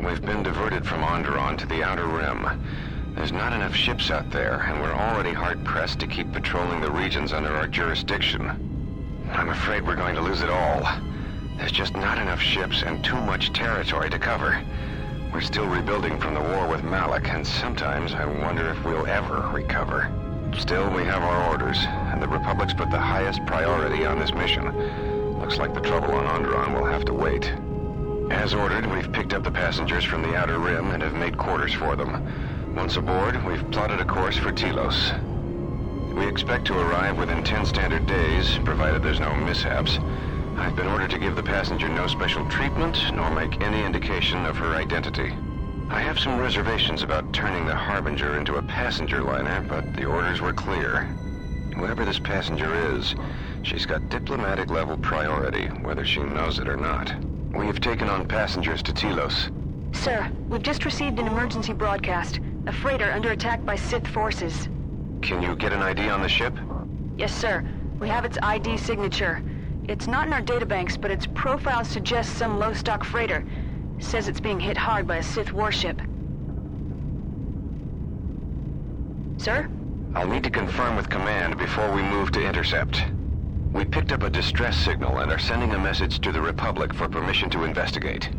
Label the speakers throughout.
Speaker 1: We've been diverted from Onderon to the Outer Rim. There's not enough ships out there, and we're already hard-pressed to keep patrolling the regions under our jurisdiction. I'm afraid we're going to lose it all. There's just not enough ships and too much territory to cover. We're still rebuilding from the war with Malak, and sometimes I wonder if we'll ever recover. Still, we have our orders, and the Republic's put the highest priority on this mission. Looks like the trouble on Onderon will have to wait. As ordered, we've picked up the passengers from the Outer Rim and have made quarters for them. Once aboard, we've plotted a course for Telos. We expect to arrive within 10 standard days, provided there's no mishaps. I've been ordered to give the passenger no special treatment, nor make any indication of her identity. I have some reservations about turning the Harbinger into a passenger liner, but the orders were clear. Whoever this passenger is, she's got diplomatic-level priority, whether she knows it or not. We have taken on passengers to Telos.
Speaker 2: Sir, we've just received an emergency broadcast. A freighter under attack by Sith forces.
Speaker 1: Can you get an ID on the ship?
Speaker 2: Yes, sir. We have its ID signature. It's not in our databanks, but its profile suggests some low-stock freighter. Says it's being hit hard by a Sith warship. Sir?
Speaker 1: I'll need to confirm with command before we move to intercept. We picked up a distress signal and are sending a message to the Republic for permission to investigate.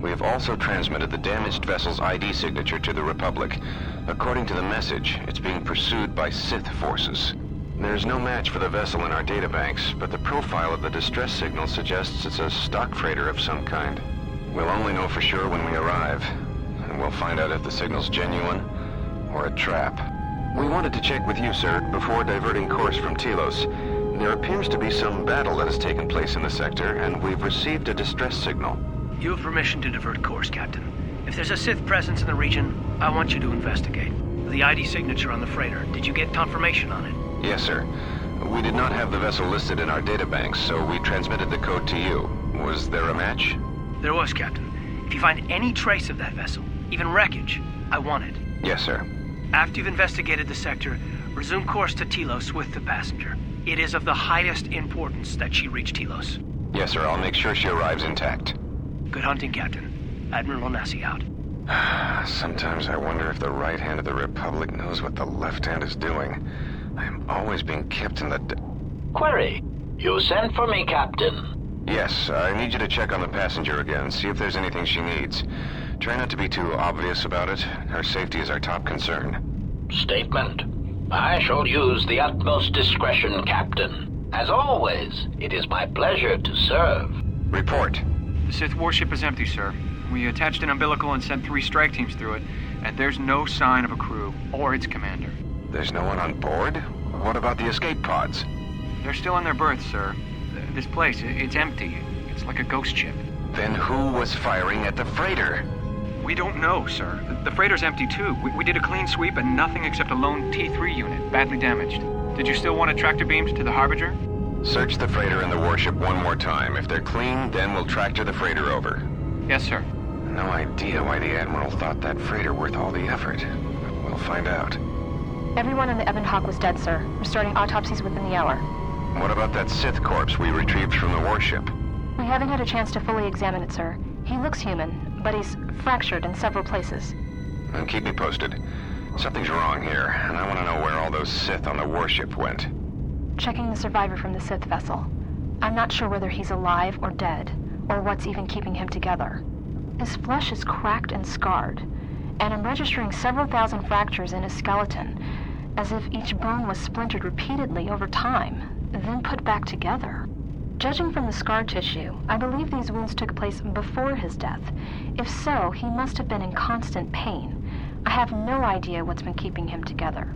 Speaker 1: We have also transmitted the damaged vessel's ID signature to the Republic. According to the message, it's being pursued by Sith forces. There's no match for the vessel in our databanks, but the profile of the distress signal suggests it's a stock freighter of some kind. We'll only know for sure when we arrive, and we'll find out if the signal's genuine or a trap. We wanted to check with you, sir, before diverting course from Telos. There appears to be some battle that has taken place in the sector, and we've received a distress signal.
Speaker 3: You have permission to divert course, Captain. If there's a Sith presence in the region, I want you to investigate. The ID signature on the freighter, did you get confirmation on it?
Speaker 1: Yes, sir. We did not have the vessel listed in our databanks, so we transmitted the code to you. Was there a match?
Speaker 3: There was, Captain. If you find any trace of that vessel, even wreckage, I want it.
Speaker 1: Yes, sir.
Speaker 3: After you've investigated the sector, resume course to Telos with the passenger. It is of the highest importance that she reach Telos.
Speaker 1: Yes, sir. I'll make sure she arrives intact.
Speaker 3: Good hunting, Captain. Admiral Onasi out.
Speaker 1: Sometimes I wonder if the right hand of the Republic knows what the left hand is doing. I am always being kept in the...
Speaker 4: Query. You sent for me, Captain.
Speaker 1: Yes, I need you to check on the passenger again, see if there's anything she needs. Try not to be too obvious about it. Her safety is our top concern.
Speaker 4: Statement. I shall use the utmost discretion, Captain. As always, it is my pleasure to serve.
Speaker 1: Report.
Speaker 5: The Sith warship is empty, sir. We attached an umbilical and sent 3 strike teams through it, and there's no sign of a crew or its commander.
Speaker 1: There's no one on board? What about the escape pods?
Speaker 5: They're still in their berths, sir. This place, it's empty. It's like a ghost ship.
Speaker 1: Then who was firing at the freighter?
Speaker 5: We don't know, sir. The freighter's empty, too. We did a clean sweep and nothing except a lone T3 unit, badly damaged. Did you still want tractor beams to the Harbinger?
Speaker 1: Search the freighter and the warship one more time. If they're clean, then we'll tractor the freighter over.
Speaker 5: Yes, sir.
Speaker 1: No idea why the Admiral thought that freighter worth all the effort. But we'll find out.
Speaker 6: Everyone in the Ebon Hawk was dead, sir. We're starting autopsies within the hour.
Speaker 1: What about that Sith corpse we retrieved from the warship?
Speaker 6: We haven't had a chance to fully examine it, sir. He looks human, but he's fractured in several places.
Speaker 1: Then keep me posted. Something's wrong here, and I want to know where all those Sith on the warship went.
Speaker 6: Checking the survivor from the Sith vessel. I'm not sure whether he's alive or dead, or what's even keeping him together. His flesh is cracked and scarred, and I'm registering several thousand fractures in his skeleton, as if each bone was splintered repeatedly over time, then put back together. Judging from the scar tissue, I believe these wounds took place before his death. If so, he must have been in constant pain. I have no idea what's been keeping him together.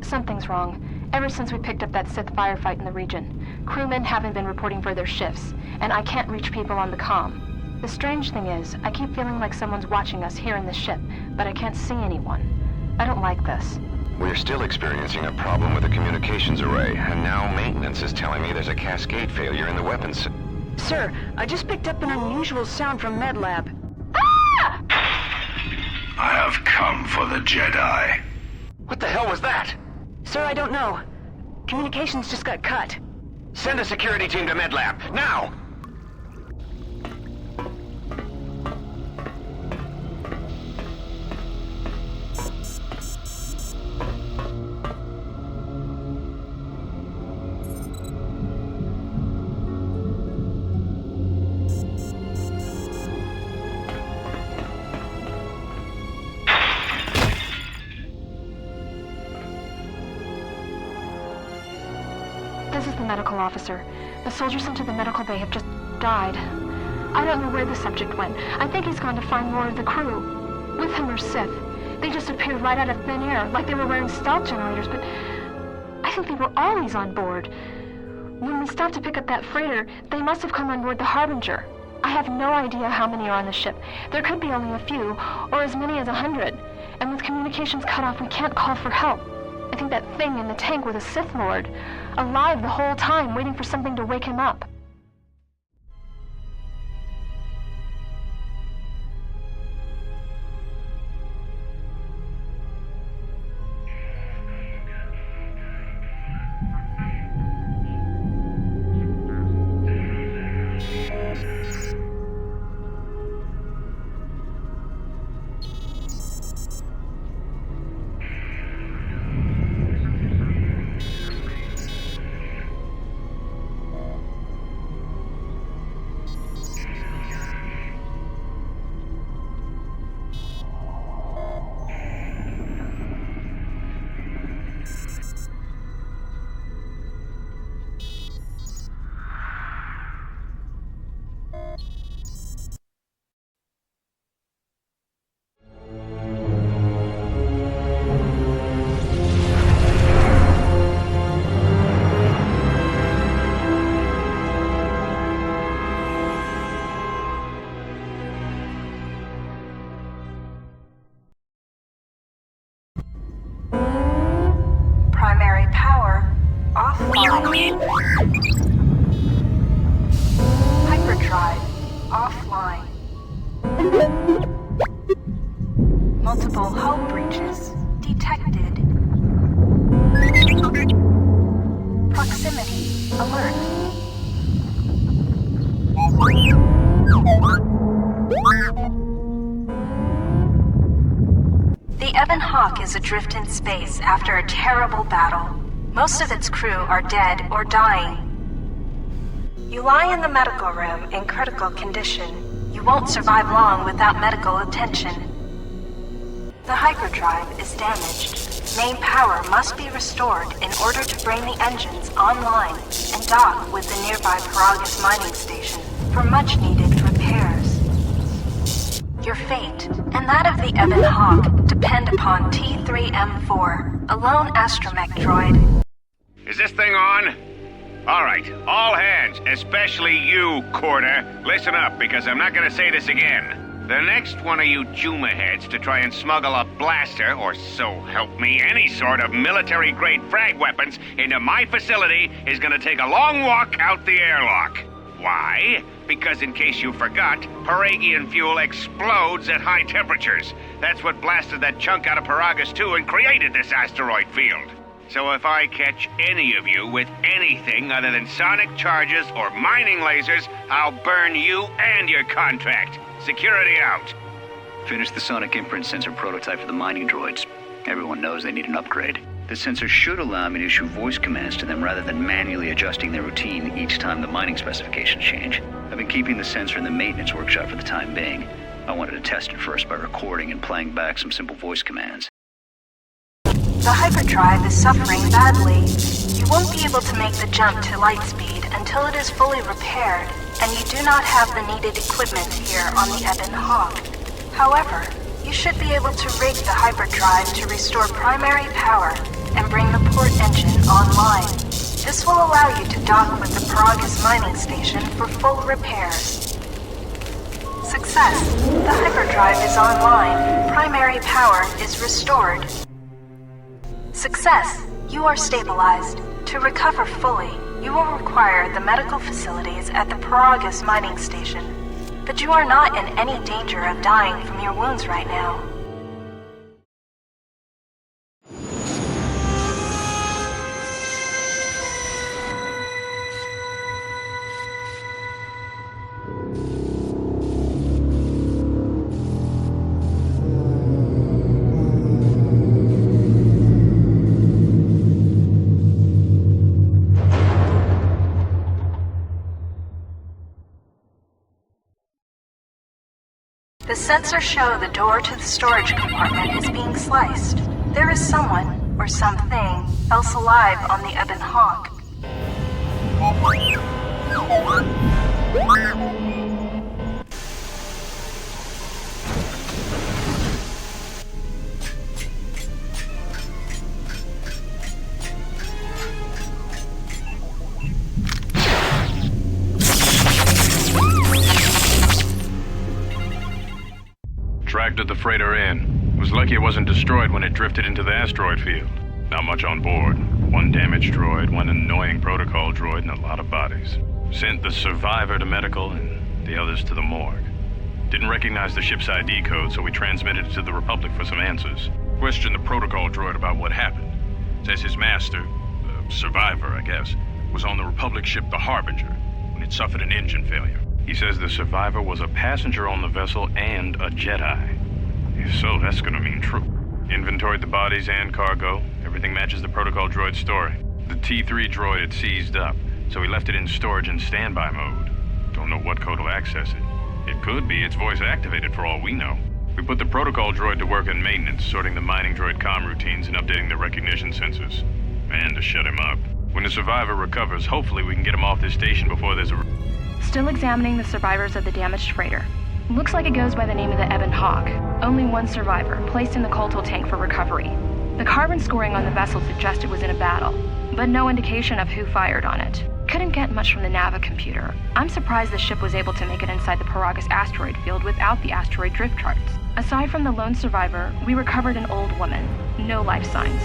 Speaker 6: Something's wrong. Ever since we picked up that Sith firefight in the region, crewmen haven't been reporting for their shifts, and I can't reach people on the comm. The strange thing is, I keep feeling like someone's watching us here in the ship, but I can't see anyone. I don't like this.
Speaker 1: We're still experiencing a problem with the communications array, and now maintenance is telling me there's a cascade failure in the weapons.
Speaker 2: Sir, I just picked up an unusual sound from MedLab.
Speaker 6: Ah!
Speaker 7: I have come for the Jedi.
Speaker 1: What the hell was that?
Speaker 2: Sir, I don't know. Communications just got cut.
Speaker 1: Send a security team to MedLab, now!
Speaker 6: medical officer. The soldiers sent to the medical bay have just died. I don't know where the subject went. I think he's gone to find more of the crew. With him are Sith. They just appeared right out of thin air, like they were wearing stealth generators, but I think they were always on board. When we stopped to pick up that freighter, they must have come on board the Harbinger. I have no idea how many are on the ship. There could be only a few, or as many as 100. And with communications cut off, we can't call for help. I think that thing in the tank was a Sith Lord, alive the whole time, waiting for something to wake him up.
Speaker 8: Primary power offline. Hyperdrive offline. Multiple hull breaches detected. Proximity alert. The Ebon Hawk is adrift in space after a terrible battle. Most of its crew are dead or dying. You lie in the medical room in critical condition. You won't survive long without medical attention. The hyperdrive is damaged. Main power must be restored in order to bring the engines online and dock with the nearby Peragus mining station for much-needed repairs. Your fate, and that of the Ebon Hawk, depend upon T3M4, a lone astromech droid.
Speaker 9: Is this thing on? All right, all hands, especially you, KotOR, listen up, because I'm not gonna say this again. The next one of you Juma heads to try and smuggle a blaster, or so help me, any sort of military-grade frag weapons into my facility is gonna take a long walk out the airlock. Why? Because in case you forgot, Peragian fuel explodes at high temperatures. That's what blasted that chunk out of Peragus II and created this asteroid field. So if I catch any of you with anything other than sonic charges or mining lasers, I'll burn you and your contract. Security out.
Speaker 10: Finish the sonic imprint sensor prototype for the mining droids. Everyone knows they need an upgrade. The sensor should allow me to issue voice commands to them rather than manually adjusting their routine each time the mining specifications change. I've been keeping the sensor in the maintenance workshop for the time being. I wanted to test it first by recording and playing back some simple voice commands.
Speaker 8: The hyperdrive is suffering badly. You won't be able to make the jump to light speed until it is fully repaired, and you do not have the needed equipment here on the Ebon Hawk. However, you should be able to rig the hyperdrive to restore primary power and bring the port engine online. This will allow you to dock with the Peragus mining station for full repairs. Success! The hyperdrive is online. Primary power is restored. Success! You are stabilized. To recover fully, you will require the medical facilities at the Peragus mining station. But you are not in any danger of dying from your wounds right now. The sensors show the door to the storage compartment is being sliced. There is someone, or something, else alive on the Ebon Hawk.
Speaker 11: Tracked the freighter in. Was lucky it wasn't destroyed when it drifted into the asteroid field. Not much on board. One damaged droid, one annoying protocol droid, and a lot of bodies. Sent the survivor to medical and the others to the morgue. Didn't recognize the ship's ID code, so we transmitted it to the Republic for some answers. Questioned the protocol droid about what happened. Says his master, the survivor, I guess, was on the Republic ship the Harbinger when it suffered an engine failure. He says the survivor was a passenger on the vessel and a Jedi. If so, that's gonna mean true. Inventoried the bodies and cargo. Everything matches the protocol droid's story. The T3 droid had seized up, so we left it in storage and standby mode. Don't know what code will access it. It could be it's voice activated for all we know. We put the protocol droid to work in maintenance, sorting the mining droid comm routines and updating the recognition sensors. And to shut him up. When the survivor recovers, hopefully we can get him off this station before there's a...
Speaker 6: Still examining the survivors of the damaged freighter. Looks like it goes by the name of the Ebon Hawk. Only one survivor, placed in the KotOR tank for recovery. The carbon scoring on the vessel suggests it was in a battle, but no indication of who fired on it. Couldn't get much from the Nava computer. I'm surprised the ship was able to make it inside the Peragus asteroid field without the asteroid drift charts. Aside from the lone survivor, we recovered an old woman. No life signs.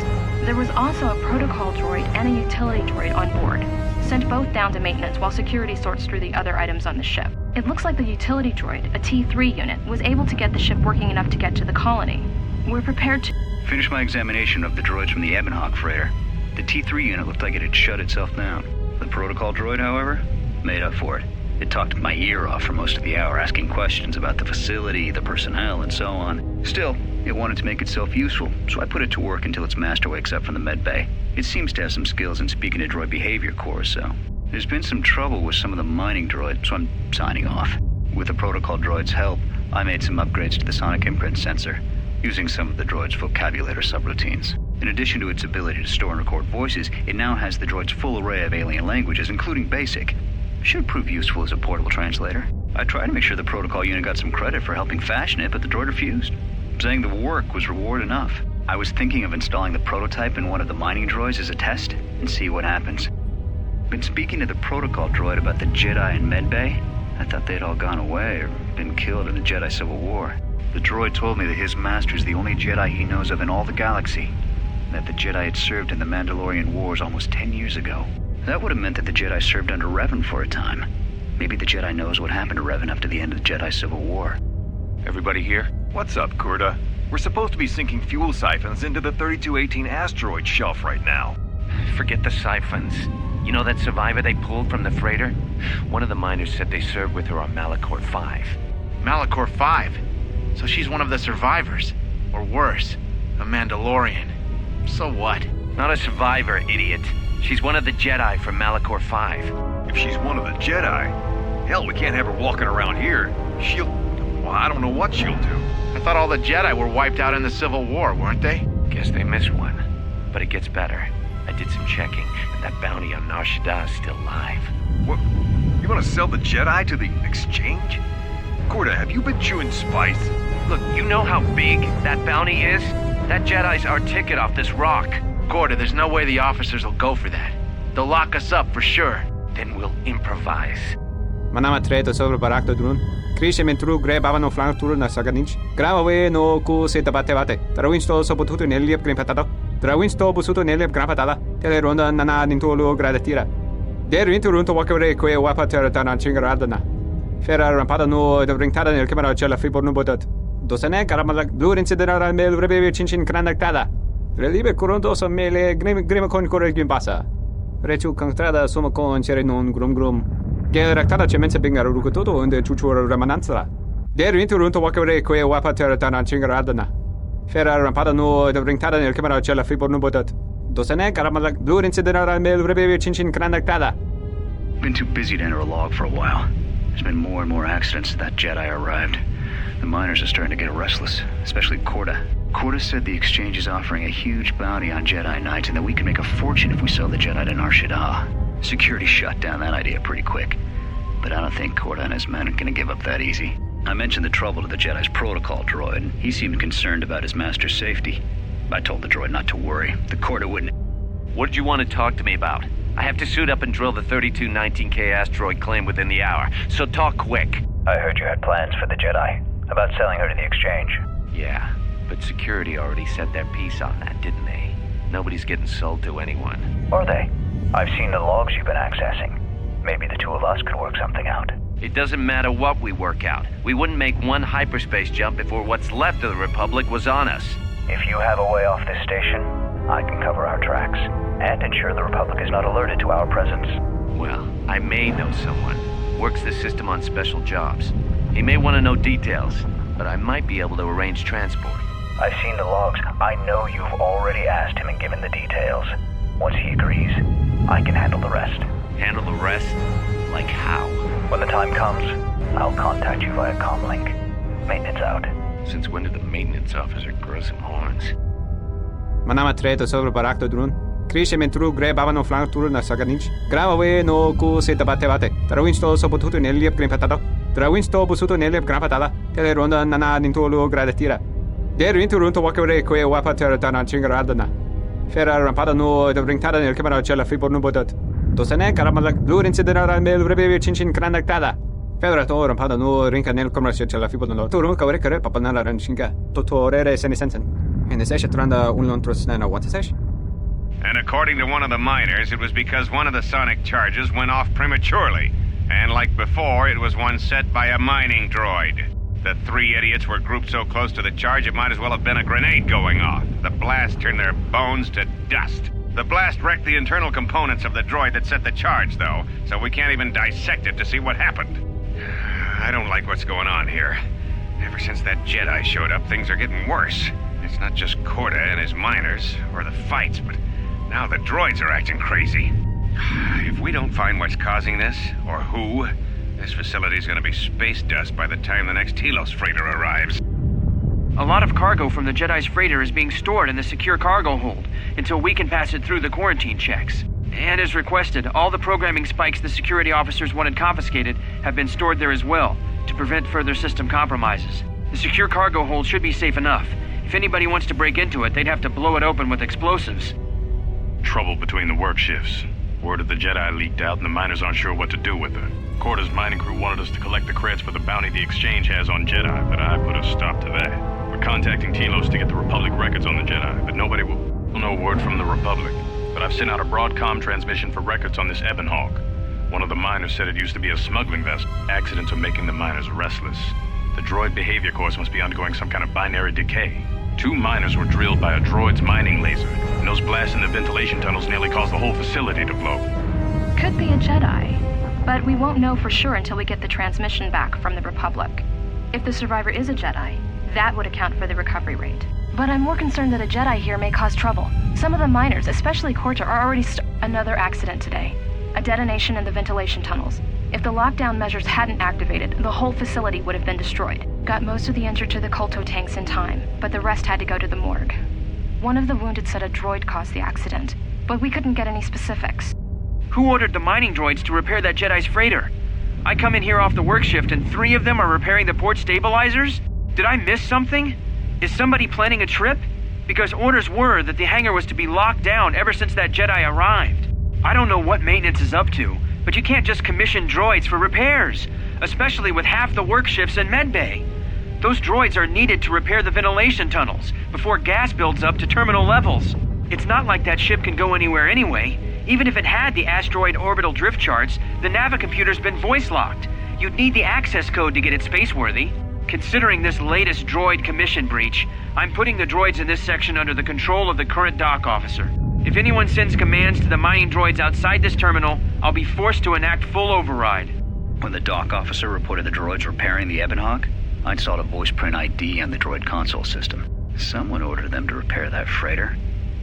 Speaker 6: There was also a protocol droid and a utility droid on board. Sent both down to maintenance while security sorts through the other items on the ship. It looks like the utility droid, a T3 unit, was able to get the ship working enough to get to the colony. We're prepared to...
Speaker 10: Finished my examination of the droids from the Ebon Hawk freighter. The T3 unit looked like it had shut itself down. The protocol droid, however, made up for it. It talked my ear off for most of the hour, asking questions about the facility, the personnel, and so on. Still, it wanted to make itself useful, so I put it to work until its master wakes up from the med bay. It seems to have some skills in speaking to droid behavior cores, so... There's been some trouble with some of the mining droids, so I'm signing off. With the protocol droid's help, I made some upgrades to the sonic imprint sensor, using some of the droid's vocabulator subroutines. In addition to its ability to store and record voices, it now has the droid's full array of alien languages, including Basic. Should prove useful as a portable translator. I tried to make sure the protocol unit got some credit for helping fashion it, but the droid refused, saying the work was reward enough. I was thinking of installing the prototype in one of the mining droids as a test, and see what happens. Been speaking to the protocol droid about the Jedi in medbay. I thought they'd all gone away or been killed in the Jedi Civil War. The droid told me that his master is the only Jedi he knows of in all the galaxy, and that the Jedi had served in the Mandalorian Wars almost 10 years ago. That would have meant that the Jedi served under Revan for a time. Maybe the Jedi knows what happened to Revan after the end of the Jedi Civil War.
Speaker 12: Everybody here? What's up, KotOR? We're supposed to be sinking fuel siphons into the 3218 asteroid shelf right now.
Speaker 13: Forget the siphons. You know that survivor they pulled from the freighter? One of the miners said they served with her on Malachor 5.
Speaker 14: Malachor 5? So she's one of the survivors. Or worse, a Mandalorian. So what?
Speaker 13: Not a survivor, idiot. She's one of the Jedi from Malachor 5.
Speaker 12: If she's one of the Jedi, hell, we can't have her walking around here. Well, I don't know what she'll do.
Speaker 14: I thought all the Jedi were wiped out in the Civil War, weren't they?
Speaker 13: Guess they missed one. But it gets better. I did some checking, and that bounty on Nar Shaddaa is still live.
Speaker 12: What? You want to sell the Jedi to the exchange? KotOR, have you been chewing spice?
Speaker 13: Look, you know how big that bounty is? That Jedi's our ticket off this rock.
Speaker 14: KotOR, there's no way the officers will go for that. They'll lock us up for sure.
Speaker 13: Then we'll improvise.
Speaker 15: Manama treto sobre barakto drun. Krishe mentru gre bavano flank tur na saganich. Gravawe no ku se tabate. Trawinsto sopotuto neliep green patado. Trawinsto busuto neliep gran patada. Teleronda nana nintolo gradatira. Der winterunto wakere que wapater dana chingaradana. Ferra rampada no de ringtada nel camera cella fribor no bodat. Dosane caramala blur incidera mel rebe chinchin granactada. Relibe coronto so mele grima con corregim passa. Rechu contrada somo con cere non grum. Geractada cemense bingar rucototo und chuchura remananza. Der winterunto wakere que wapater dana chingaradana. Ferra rampada no de ringtada nel camera cella fribor no bodat. Dosane caramala blur incidera mel rebe chinchin granactada.
Speaker 10: Been too busy to enter a log for a while. There's been more and more accidents since that Jedi arrived. The miners are starting to get restless, especially KotOR. KotOR said the exchange is offering a huge bounty on Jedi Knights and that we can make a fortune if we sell the Jedi to Nar Shaddaa. Security shot down that idea pretty quick. But I don't think KotOR and his men are gonna give up that easy. I mentioned the trouble to the Jedi's protocol droid, and he seemed concerned about his master's safety. I told the droid not to worry. The KotOR wouldn't...
Speaker 13: What did you want to talk to me about? I have to suit up and drill the 3219K asteroid claim within the hour, so talk quick.
Speaker 10: I heard you had plans for the Jedi, about selling her to the exchange.
Speaker 13: Yeah, but security already said their piece on that, didn't they? Nobody's getting sold to anyone.
Speaker 10: Are they? I've seen the logs you've been accessing. Maybe the two of us could work something out.
Speaker 13: It doesn't matter what we work out. We wouldn't make one hyperspace jump before what's left of the Republic was on us.
Speaker 10: If you have a way off this station, I can cover our tracks, and ensure the Republic is not alerted to our presence.
Speaker 13: Well, I may know someone. Works the system on special jobs. He may want to know details, but I might be able to arrange transport.
Speaker 10: I've seen the logs. I know you've already asked him and given the details. Once he agrees, I can handle the rest.
Speaker 13: Handle the rest? Like how?
Speaker 10: When the time comes, I'll contact you via comlink. Maintenance out.
Speaker 13: Since when did the maintenance officer grow some horns?
Speaker 15: Manama treto sobre barakto drun. Krishe mentru gre bavano flantur na saganich. Gravawe no ku se tabate bate. Trawinsto sopotuto neliep grimpatado. Trawinsto busuto neliep grampatada. Teleronda nana nintolo gradatira. Der inturunto wakore kwe wapater dana chingaradana. Ferra rampada no de bringtada nel camera cella friborno bodat. Dosane karamalak lurense denara mel rebe chinchin kranaktada. Ferra to rampada no rinka nel commercio cella friborno. Turu kawre kare papanala ranchinga. Totorere senesensen. In the session tranda unlontros nana what sesh?
Speaker 9: And according to one of the miners, it was because one of the sonic charges went off prematurely. And like before, it was one set by a mining droid. The three idiots were grouped so close to the charge it might as well have been a grenade going off. The blast turned their bones to dust. The blast wrecked the internal components of the droid that set the charge, though, so we can't even dissect it to see what happened. I don't like what's going on here. Ever since that Jedi showed up, things are getting worse. It's not just KotOR and his miners, or the fights, but now the droids are acting crazy. If we don't find what's causing this, or who, this facility's gonna be space dust by the time the next Telos freighter arrives.
Speaker 3: A lot of cargo from the Jedi's freighter is being stored in the secure cargo hold until we can pass it through the quarantine checks. And as requested, all the programming spikes the security officers wanted confiscated have been stored there as well, to prevent further system compromises. The secure cargo hold should be safe enough. If anybody wants to break into it, they'd have to blow it open with explosives.
Speaker 11: Trouble between the work shifts. Word of the Jedi leaked out and the miners aren't sure what to do with her. KotOR's mining crew wanted us to collect the creds for the bounty the exchange has on Jedi, but I put a stop to that. We're contacting Telos to get the Republic records on the Jedi, but nobody will know word from the Republic. But I've sent out a broadcom transmission for records on this Ebon Hawk. One of the miners said it used to be a smuggling vessel. Accidents are making the miners restless. The droid behavior course must be undergoing some kind of binary decay. 2 miners were drilled by a droid's mining laser, and those blasts in the ventilation tunnels nearly caused the whole facility to blow.
Speaker 6: Could be a Jedi, but we won't know for sure until we get the transmission back from the Republic. If the survivor is a Jedi, that would account for the recovery rate. But I'm more concerned that a Jedi here may cause trouble. Some of the miners, especially KotOR, are already another accident today. A detonation in the ventilation tunnels. If the lockdown measures hadn't activated, the whole facility would have been destroyed. Got most of the injured to the KotOR tanks in time, but the rest had to go to the morgue. One of the wounded said a droid caused the accident, but we couldn't get any specifics.
Speaker 3: Who ordered the mining droids to repair that Jedi's freighter? I come in here off the work shift and 3 of them are repairing the port stabilizers? Did I miss something? Is somebody planning a trip? Because orders were that the hangar was to be locked down ever since that Jedi arrived. I don't know what maintenance is up to, but you can't just commission droids for repairs, especially with half the work shifts in medbay. Those droids are needed to repair the ventilation tunnels before gas builds up to terminal levels. It's not like that ship can go anywhere anyway. Even if it had the asteroid orbital drift charts, the navicomputer's been voice-locked. You'd need the access code to get it spaceworthy. Considering this latest droid commission breach, I'm putting the droids in this section under the control of the current dock officer. If anyone sends commands to the mining droids outside this terminal, I'll be forced to enact full override.
Speaker 10: When the dock officer reported the droids repairing the Ebon Hawk, I installed a voice print ID on the droid console system. Someone ordered them to repair that freighter,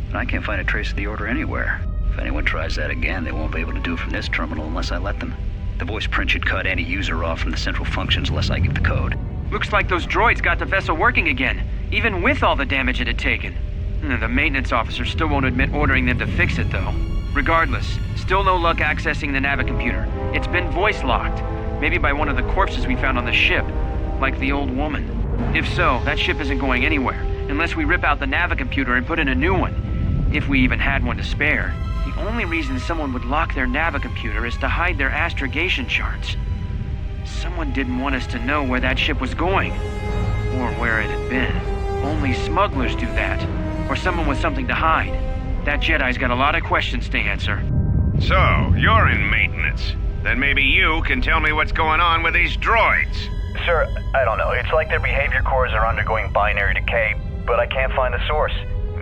Speaker 10: but I can't find a trace of the order anywhere. If anyone tries that again, they won't be able to do it from this terminal unless I let them. The voice print should cut any user off from the central functions unless I give the code.
Speaker 3: Looks like those droids got the vessel working again, even with all the damage it had taken. The maintenance officer still won't admit ordering them to fix it, though. Regardless, still no luck accessing the navicomputer. It's been voice-locked. Maybe by one of the corpses we found on the ship, like the old woman. If so, that ship isn't going anywhere, unless we rip out the navicomputer and put in a new one. If we even had one to spare. The only reason someone would lock their navicomputer is to hide their astrogation charts. Someone didn't want us to know where that ship was going, or where it had been. Only smugglers do that, or someone with something to hide. That Jedi's got a lot of questions to answer.
Speaker 9: So, you're in maintenance. Then maybe you can tell me what's going on with these droids.
Speaker 16: Sir, I don't know. It's like their behavior cores are undergoing binary decay, but I can't find the source.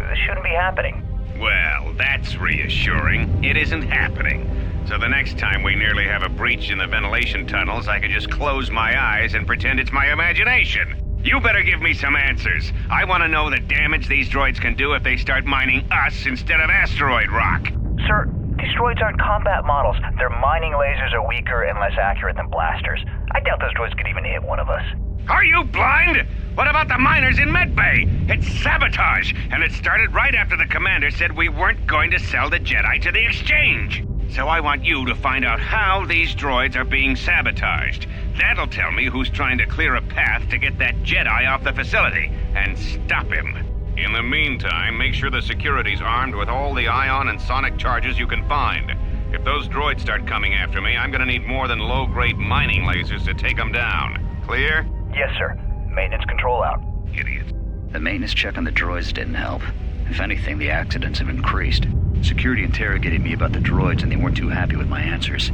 Speaker 16: This shouldn't be happening.
Speaker 9: Well, that's reassuring. It isn't happening. So the next time we nearly have a breach in the ventilation tunnels, I can just close my eyes and pretend it's my imagination. You better give me some answers. I want to know the damage these droids can do if they start mining us instead of asteroid rock.
Speaker 16: Sir, these droids aren't combat models. Their mining lasers are weaker and less accurate than blasters. I doubt those droids could even hit one of us.
Speaker 9: Are you blind? What about the miners in Medbay? It's sabotage, and it started right after the commander said we weren't going to sell the Jedi to the exchange. So I want you to find out how these droids are being sabotaged. That'll tell me who's trying to clear a path to get that Jedi off the facility and stop him. In the meantime, make sure the security's armed with all the ion and sonic charges you can find. If those droids start coming after me, I'm gonna need more than low-grade mining lasers to take them down. Clear?
Speaker 16: Yes, sir. Maintenance control out.
Speaker 9: Idiot.
Speaker 10: The maintenance check on the droids didn't help. If anything, the accidents have increased. Security interrogated me about the droids and they weren't too happy with my answers.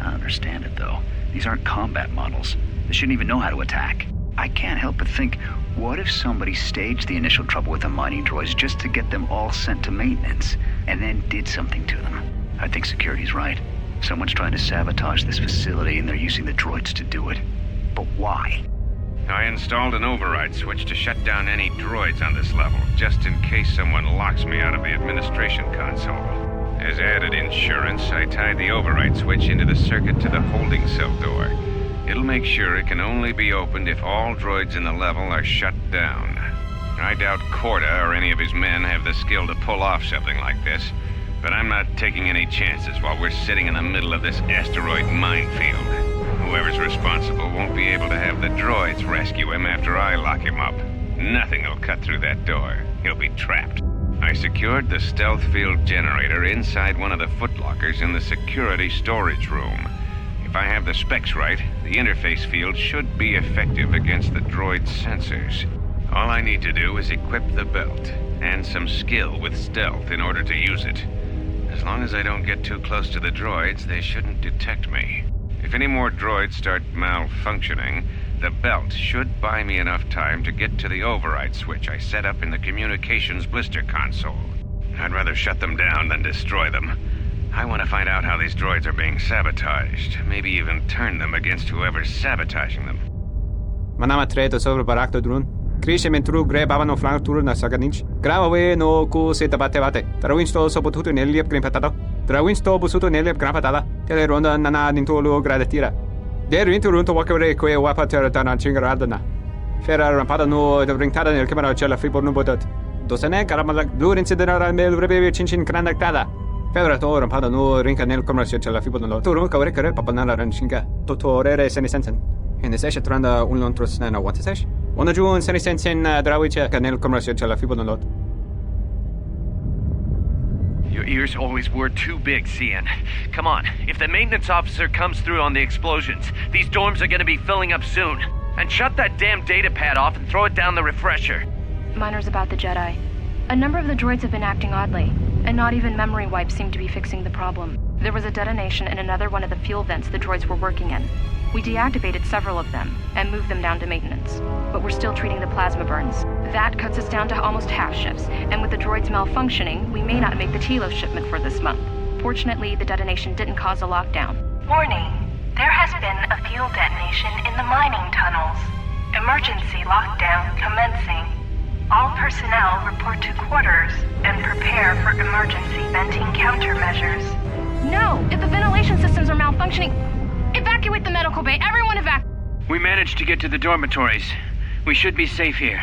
Speaker 10: I understand it, though. These aren't combat models. They shouldn't even know how to attack. I can't help but think, what if somebody staged the initial trouble with the mining droids just to get them all sent to maintenance, and then did something to them? I think security's right. Someone's trying to sabotage this facility and they're using the droids to do it. But why?
Speaker 9: I installed an override switch to shut down any droids on this level, just in case someone locks me out of the administration console. As added insurance, I tied the override switch into the circuit to the holding cell door. It'll make sure it can only be opened if all droids in the level are shut down. I doubt KotOR or any of his men have the skill to pull off something like this, but I'm not taking any chances while we're sitting in the middle of this asteroid minefield. Whoever's responsible won't be able to have the droids rescue him after I lock him up. Nothing will cut through that door. He'll be trapped. I secured the stealth field generator inside one of the footlockers in the security storage room. If I have the specs right, the interface field should be effective against the droid's sensors. All I need to do is equip the belt, and some skill with stealth in order to use it. As long as I don't get too close to the droids, they shouldn't detect me. If any more droids start malfunctioning, the belt should buy me enough time to get to the override switch I set up in the communications blister console. I'd rather shut them down than destroy them. I want to find out how these droids are being sabotaged, maybe even turn them against whoever's sabotaging them.
Speaker 15: Manama treto sobre barakto drun. Krishe mentru gre babano flantur na saganich. Gravawe no ku seta bate. Trawinsto sopotuto neliep grimpatado. Trawinsto busuto neliep grampatada. Teleronda nana nintolo gradatira. Der winterunto wakere que wapatera dana chingaradana. Fera rampada no de bringtada nel camera cella fibor no botat. Dosane caramala blur incidera mel rebe chinchin granactada. Fera to rampada no rinca nel camera cella fibor no. Turu kawre kare papanala ranchinga. Totorere senesensen. In the session tranda un lontros na what sesh. Ona juun senesensen drawicha canel camera cella fibor no.
Speaker 13: Your ears always were too big, Cian. Come on, if the maintenance officer comes through on the explosions, these dorms are gonna be filling up soon. And shut that damn data pad off and throw it down the refresher.
Speaker 6: Miners about the Jedi. A number of the droids have been acting oddly, and not even memory wipes seem to be fixing the problem. There was a detonation in another one of the fuel vents the droids were working in. We deactivated several of them, and moved them down to maintenance. But we're still treating the plasma burns. That cuts us down to almost half shifts, and with the droids malfunctioning, we may not make the Telos shipment for this month. Fortunately, the detonation didn't cause a lockdown.
Speaker 8: Warning. There has been a fuel detonation in the mining tunnels. Emergency lockdown commencing. All personnel report to quarters and prepare for emergency venting countermeasures.
Speaker 6: No! If the ventilation systems are malfunctioning, evacuate the medical bay. Everyone evacuate.
Speaker 3: We managed to get to the dormitories. We should be safe here.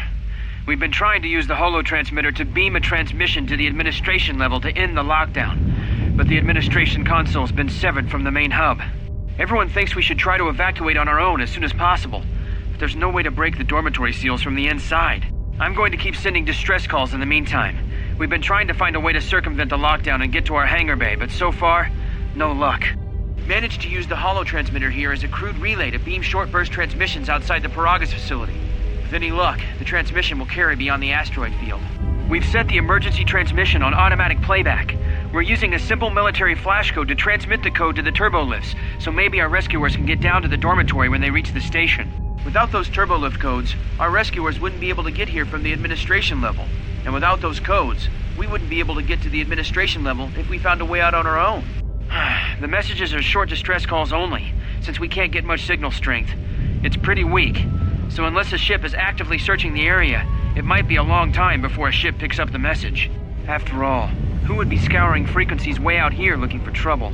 Speaker 3: We've been trying to use the holo-transmitter to beam a transmission to the administration level to end the lockdown. but the administration console's been severed from the main hub. Everyone thinks we should try to evacuate on our own as soon as possible, but there's no way to break the dormitory seals from the inside. I'm going to keep sending distress calls in the meantime. We've been trying to find a way to circumvent the lockdown and get to our hangar bay, but so far, no luck. Managed to use the holo-transmitter here as a crude relay to beam short-burst transmissions outside the Peragus facility. With any luck, the transmission will carry beyond the asteroid field. We've set the emergency transmission on automatic playback. We're using a simple military flash code to transmit the code to the turbolifts, so maybe our rescuers can get down to the dormitory when they reach the station. Without those turbolift codes, our rescuers wouldn't be able to get here from the administration level. And without those codes, we wouldn't be able to get to the administration level if we found a way out on our own. The messages are short distress calls only, since we can't get much signal strength. It's pretty weak, so unless a ship is actively searching the area, it might be a long time before a ship picks up the message. After all, who would be scouring frequencies way out here looking for trouble?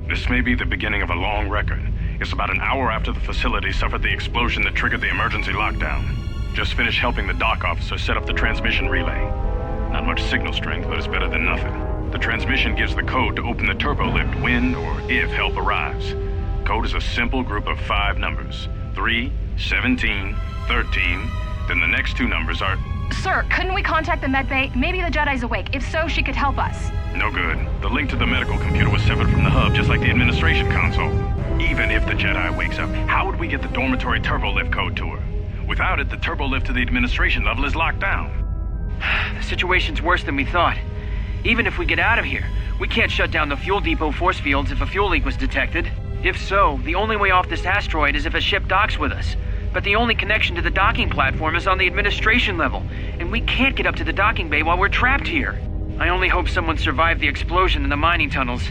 Speaker 11: This may be the beginning of a long record. It's about an hour after the facility suffered the explosion that triggered the emergency lockdown. Just finished helping the dock officer set up the transmission relay. Not much signal strength, but it's better than nothing. The transmission gives the code to open the turbolift when or if help arrives. Code is a simple group of 5 numbers. 3, 17, 13, then the next 2 numbers are...
Speaker 6: Sir, couldn't we contact the medbay? Maybe the Jedi's awake. If so, she could help us.
Speaker 11: No good. The link to the medical computer was severed from the hub, just like the administration console. Even if the Jedi wakes up, how would we get the dormitory turbolift code to her? Without it, the turbolift to the administration level is locked down.
Speaker 3: The situation's worse than we thought. Even if we get out of here, we can't shut down the fuel depot force fields if a fuel leak was detected. If so, the only way off this asteroid is if a ship docks with us. But the only connection to the docking platform is on the administration level, and we can't get up to the docking bay while we're trapped here. I only hope someone survived the explosion in the mining tunnels.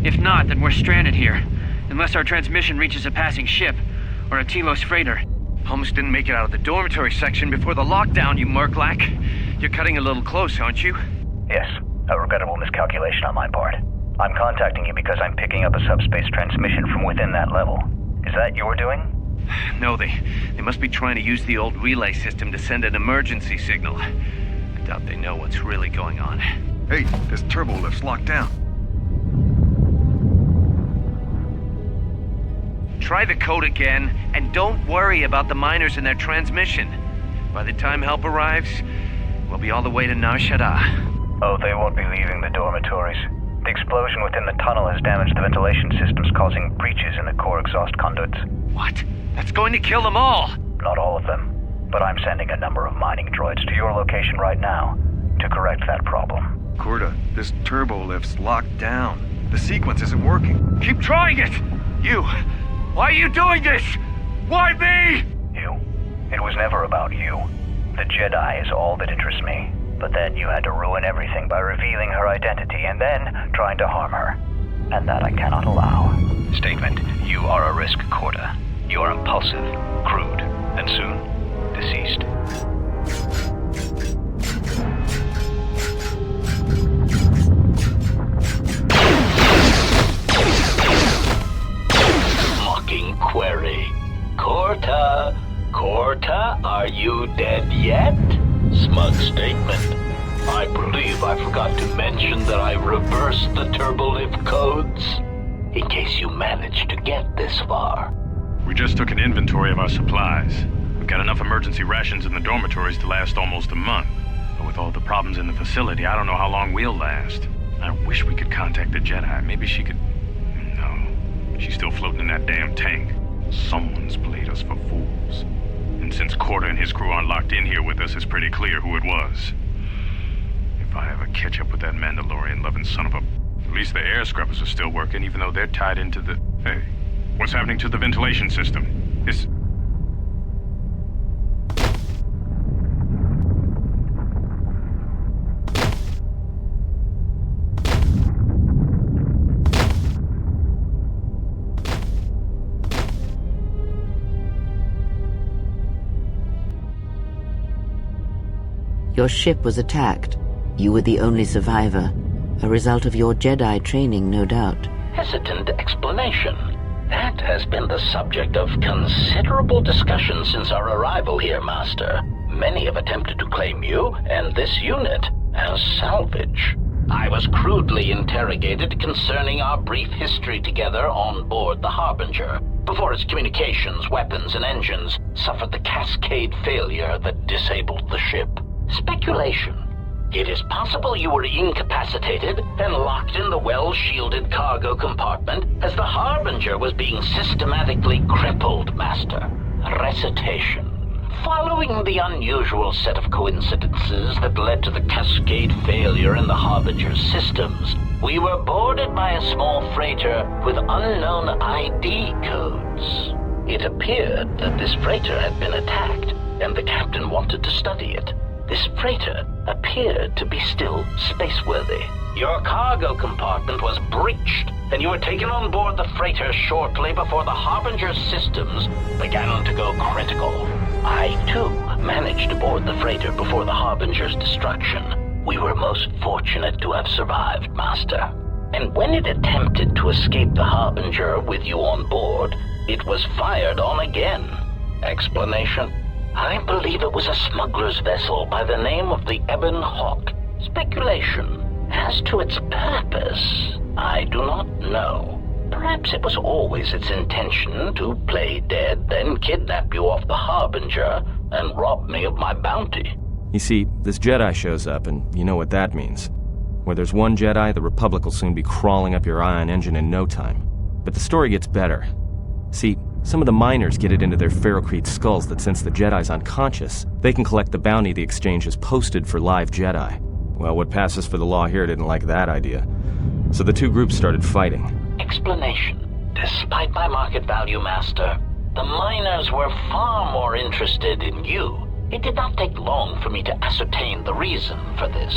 Speaker 3: If not, then we're stranded here. Unless our transmission reaches a passing ship, or a Telos freighter.
Speaker 13: Almost didn't make it out of the dormitory section before the lockdown, you Merklack. You're cutting a little close, aren't you?
Speaker 16: Yes, a regrettable miscalculation on my part. I'm contacting you because I'm picking up a subspace transmission from within that level. Is that your doing?
Speaker 13: No, they must be trying to use the old relay system to send an emergency signal. I doubt they know what's really going on.
Speaker 12: Hey, this turbolift's locked down.
Speaker 13: Try the code again, and don't worry about the miners and their transmission. By the time help arrives, we'll be all the way to Nar Shaddaa.
Speaker 16: Oh, they won't be leaving the dormitories. The explosion within the tunnel has damaged the ventilation systems, causing breaches in the core exhaust conduits.
Speaker 13: What? That's going to kill them all!
Speaker 16: Not all of them, but I'm sending a number of mining droids to your location right now to correct that problem.
Speaker 12: KotOR, this turbolift's locked down. The sequence isn't working.
Speaker 13: Keep trying it! You! Why are you doing this? Why me?
Speaker 16: You. It was never about you. The Jedi is all that interests me. But then you had to ruin everything by revealing her identity and then trying to harm her. And that I cannot allow.
Speaker 10: Statement. You are a risk, KotOR. You are impulsive, crude, and soon deceased.
Speaker 4: Mocking query. KotOR, are you dead yet? Smug statement. I believe I forgot to mention that I reversed the turbolift codes. In case you managed to get this far.
Speaker 11: We just took an inventory of our supplies. We've got enough emergency rations in the dormitories to last almost a month. But with all the problems in the facility, I don't know how long we'll last. I wish we could contact the Jedi. Maybe she could... No. She's still floating in that damn tank. Someone's played us for fools. And since KotOR and his crew aren't locked in here with us, it's pretty clear who it was. If I ever catch up with that Mandalorian-loving son of a... At least the air scrubbers are still working, even though they're tied into the... Hey, what's happening to the ventilation system? It's...
Speaker 17: Your ship was attacked. You were the only survivor. A result of your Jedi training, no doubt.
Speaker 4: Hesitant explanation. That has been the subject of considerable discussion since our arrival here, Master. Many have attempted to claim you and this unit as salvage. I was crudely interrogated concerning our brief history together on board the Harbinger, before its communications, weapons, and engines suffered the cascade failure that disabled the ship. Speculation. It is possible you were incapacitated and locked in the well-shielded cargo compartment as the Harbinger was being systematically crippled, Master. Recitation. Following the unusual set of coincidences that led to the cascade failure in the Harbinger's systems, we were boarded by a small freighter with unknown ID codes. It appeared that this freighter had been attacked, and the captain wanted to study it. This freighter appeared to be still spaceworthy. Your cargo compartment was breached, and you were taken on board the freighter shortly before the Harbinger's systems began to go critical. I, too, managed to board the freighter before the Harbinger's destruction. We were most fortunate to have survived, Master. And when it attempted to escape the Harbinger with you on board, it was fired on again. Explanation? I believe it was a smuggler's vessel by the name of the Ebon Hawk. Speculation. As to its purpose, I do not know. Perhaps it was always its intention to play dead, then kidnap you off the Harbinger and rob me of my bounty.
Speaker 18: You see, this Jedi shows up, and you know what that means. Where there's one Jedi, the Republic will soon be crawling up your ion engine in no time. But the story gets better. See, some of the miners get it into their ferrocrete skulls that since the Jedi's unconscious, they can collect the bounty the exchange has posted for live Jedi. Well, what passes for the law here didn't like that idea. So the two groups started fighting.
Speaker 4: Explanation. Despite my market value, Master, the miners were far more interested in you. It did not take long for me to ascertain the reason for this.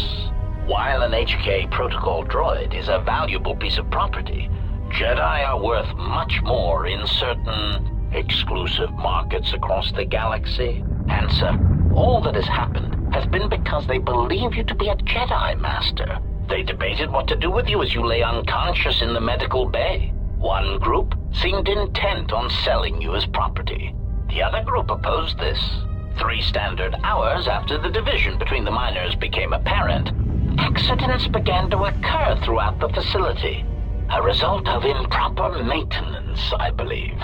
Speaker 4: While an HK protocol droid is a valuable piece of property, Jedi are worth much more in certain exclusive markets across the galaxy. Answer. All that has happened has been because they believe you to be a Jedi, Master. They debated what to do with you as you lay unconscious in the medical bay. One group seemed intent on selling you as property. The other group opposed this. 3 standard hours after the division between the miners became apparent, accidents began to occur throughout the facility. A result of improper maintenance, I believe.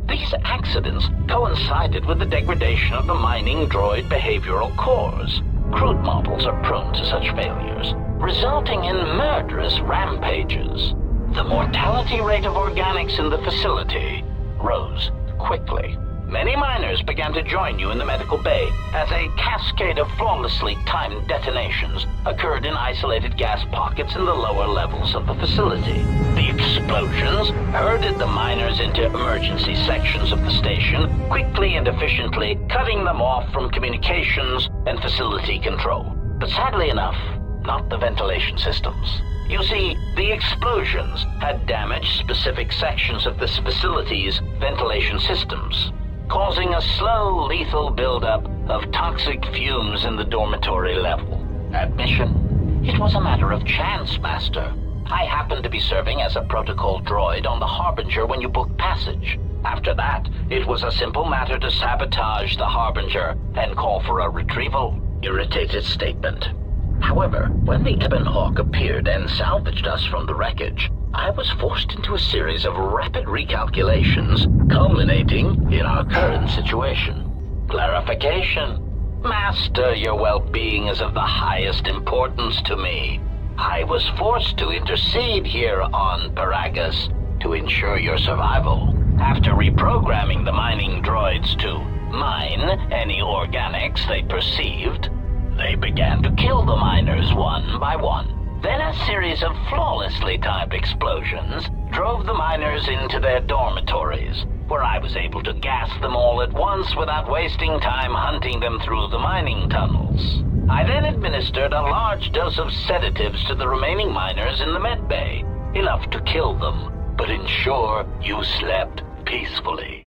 Speaker 4: These accidents coincided with the degradation of the mining droid behavioral cores. Crude models are prone to such failures, resulting in murderous rampages. The mortality rate of organics in the facility rose quickly. Many miners began to join you in the medical bay as a cascade of flawlessly timed detonations occurred in isolated gas pockets in the lower levels of the facility. The explosions herded the miners into emergency sections of the station, quickly and efficiently cutting them off from communications and facility control. But sadly enough, not the ventilation systems. You see, the explosions had damaged specific sections of this facility's ventilation systems, causing a slow, lethal buildup of toxic fumes in the dormitory level. Admission? It was a matter of chance, Master. I happened to be serving as a protocol droid on the Harbinger when you booked passage. After that, it was a simple matter to sabotage the Harbinger and call for a retrieval. Irritated statement. However, when the Ebon Hawk appeared and salvaged us from the wreckage, I was forced into a series of rapid recalculations, culminating in our current situation. Clarification. Master, your well-being is of the highest importance to me. I was forced to intercede here on Peragus to ensure your survival. After reprogramming the mining droids to mine any organics they perceived, they began to kill the miners one by one. Then a series of flawlessly timed explosions drove the miners into their dormitories, where I was able to gas them all at once without wasting time hunting them through the mining tunnels. I then administered a large dose of sedatives to the remaining miners in the med bay, enough to kill them, but ensure you slept peacefully.